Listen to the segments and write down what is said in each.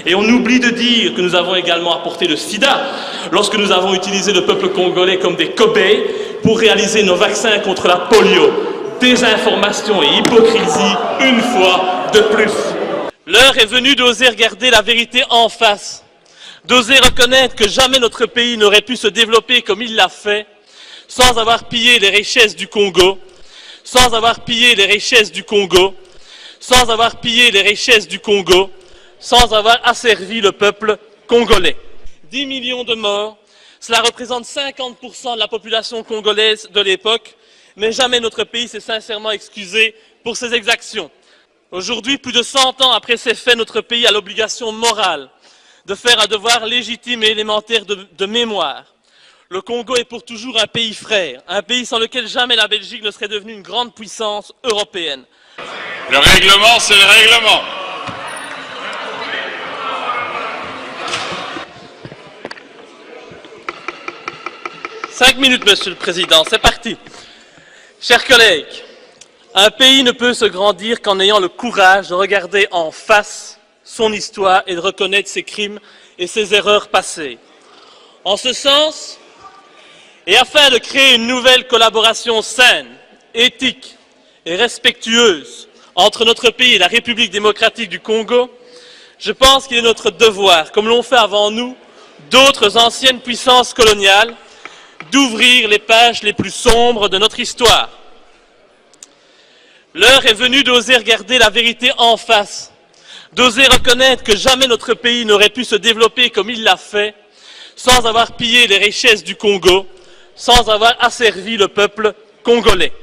Et on oublie de dire que nous avons également apporté le sida lorsque nous avons utilisé le peuple congolais comme des cobayes pour réaliser nos vaccins contre la polio. Désinformation et hypocrisie une fois de plus. L'heure est venue d'oser regarder la vérité en face, d'oser reconnaître que jamais notre pays n'aurait pu se développer comme il l'a fait, sans avoir pillé les richesses du Congo, sans avoir pillé les richesses du Congo, sans avoir pillé les richesses du Congo, sans avoir asservi le peuple congolais. 10 millions de morts, cela représente 50% de la population congolaise de l'époque, mais jamais notre pays s'est sincèrement excusé pour ces exactions. Aujourd'hui, plus de 100 ans après ces faits, notre pays a l'obligation morale de faire un devoir légitime et élémentaire de mémoire. Le Congo est pour toujours un pays frère, un pays sans lequel jamais la Belgique ne serait devenue une grande puissance européenne. Le règlement, c'est le règlement. Cinq minutes, Monsieur le Président, c'est parti. Chers collègues, un pays ne peut se grandir qu'en ayant le courage de regarder en face son histoire et de reconnaître ses crimes et ses erreurs passées. En ce sens, et afin de créer une nouvelle collaboration saine, éthique et respectueuse entre notre pays et la République démocratique du Congo, je pense qu'il est notre devoir, comme l'ont fait avant nous d'autres anciennes puissances coloniales, d'ouvrir les pages les plus sombres de notre histoire. L'heure est venue d'oser regarder la vérité en face, d'oser reconnaître que jamais notre pays n'aurait pu se développer comme il l'a fait, sans avoir pillé les richesses du Congo, sans avoir asservi le peuple congolais.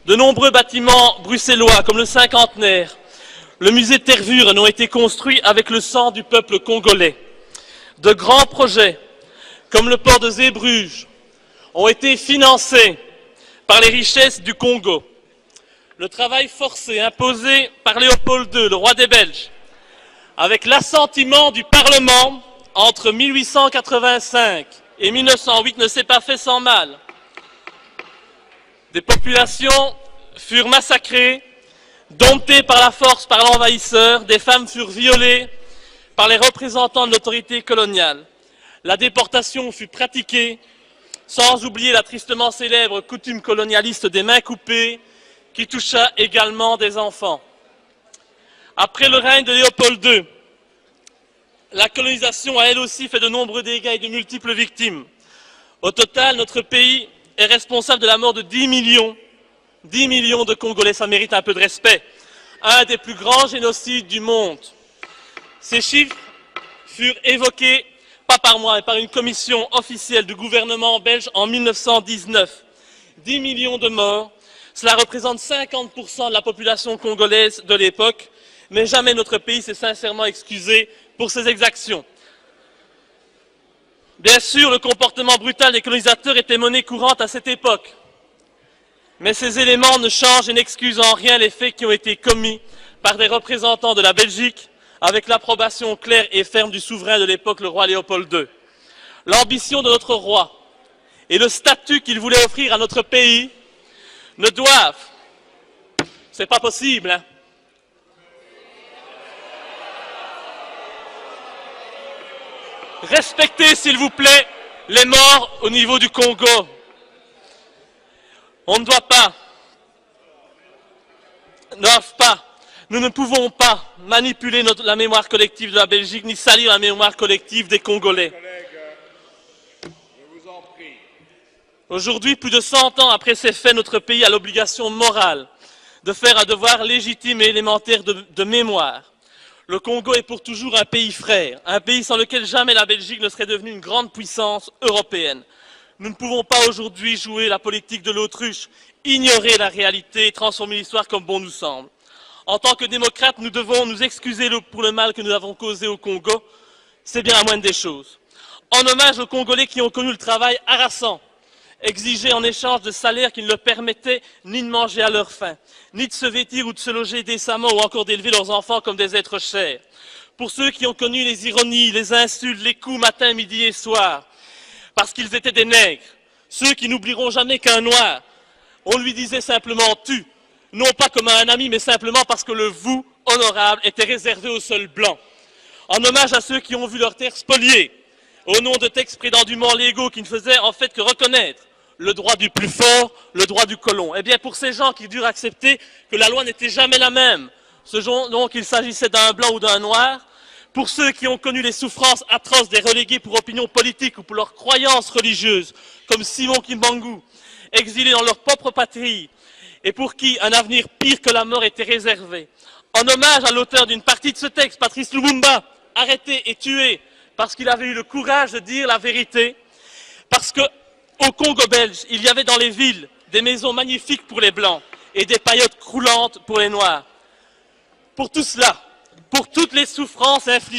De nombreux bâtiments bruxellois, comme le Cinquantenaire, le musée de Tervuren, ont été construits avec le sang du peuple congolais. De grands projets, comme le port de Zeebrugge, ont été financés par les richesses du Congo. Le travail forcé imposé par Léopold II, le roi des Belges, avec l'assentiment du Parlement entre 1885 et 1908 ne s'est pas fait sans mal. Des populations furent massacrées, domptées par la force par l'envahisseur, des femmes furent violées par les représentants de l'autorité coloniale. La déportation fut pratiquée, sans oublier la tristement célèbre coutume colonialiste des mains coupées, qui toucha également des enfants. Après le règne de Léopold II, la colonisation a elle aussi fait de nombreux dégâts et de multiples victimes. Au total, notre pays est responsable de la mort de 10 millions de Congolais, ça mérite un peu de respect. Un des plus grands génocides du monde. Ces chiffres furent évoqués, pas par moi, mais par une commission officielle du gouvernement belge en 1919. 10 millions de morts, cela représente 50% de la population congolaise de l'époque, mais jamais notre pays s'est sincèrement excusé pour ces exactions. Bien sûr, le comportement brutal des colonisateurs était monnaie courante à cette époque. Mais ces éléments ne changent et n'excusent en rien les faits qui ont été commis par des représentants de la Belgique avec l'approbation claire et ferme du souverain de l'époque, le roi Léopold II. L'ambition de notre roi et le statut qu'il voulait offrir à notre pays ne doivent, c'est pas possible, hein, respectez, s'il vous plaît, les morts au niveau du Congo. On ne doit pas, nous ne pouvons pas manipuler la mémoire collective de la Belgique, ni salir la mémoire collective des Congolais. Aujourd'hui, plus de 100 ans après ces faits, notre pays a l'obligation morale de faire un devoir légitime et élémentaire de mémoire. Le Congo est pour toujours un pays frère, un pays sans lequel jamais la Belgique ne serait devenue une grande puissance européenne. Nous ne pouvons pas aujourd'hui jouer la politique de l'autruche, ignorer la réalité et transformer l'histoire comme bon nous semble. En tant que démocrates, nous devons nous excuser pour le mal que nous avons causé au Congo. C'est bien la moindre des choses. En hommage aux Congolais qui ont connu le travail harassant, exigé en échange de salaires qui ne leur permettaient ni de manger à leur faim, ni de se vêtir ou de se loger décemment ou encore d'élever leurs enfants comme des êtres chers. Pour ceux qui ont connu les ironies, les insultes, les coups matin, midi et soir, parce qu'ils étaient des nègres, ceux qui n'oublieront jamais qu'un noir, on lui disait simplement « tu », non pas comme à un ami, mais simplement parce que le « vous » honorable était réservé aux seuls blancs. en hommage à ceux qui ont vu leurs terres spoliées, au nom de textes prétendument légaux qui ne faisaient en fait que reconnaître le droit du plus fort, le droit du colon. Eh bien, pour ces gens qui durent accepter que la loi n'était jamais la même, donc qu'il s'agissait d'un blanc ou d'un noir, pour ceux qui ont connu les souffrances atroces des relégués pour opinion politique ou pour leurs croyances religieuses, comme Simon Kimbangu, exilés dans leur propre patrie, et pour qui un avenir pire que la mort était réservé. En hommage à l'auteur d'une partie de ce texte, Patrice Lumumba, arrêté et tué parce qu'il avait eu le courage de dire la vérité, parce qu'au Congo belge, il y avait dans les villes des maisons magnifiques pour les Blancs et des paillotes croulantes pour les Noirs. Pour tout cela, pour toutes les souffrances infligées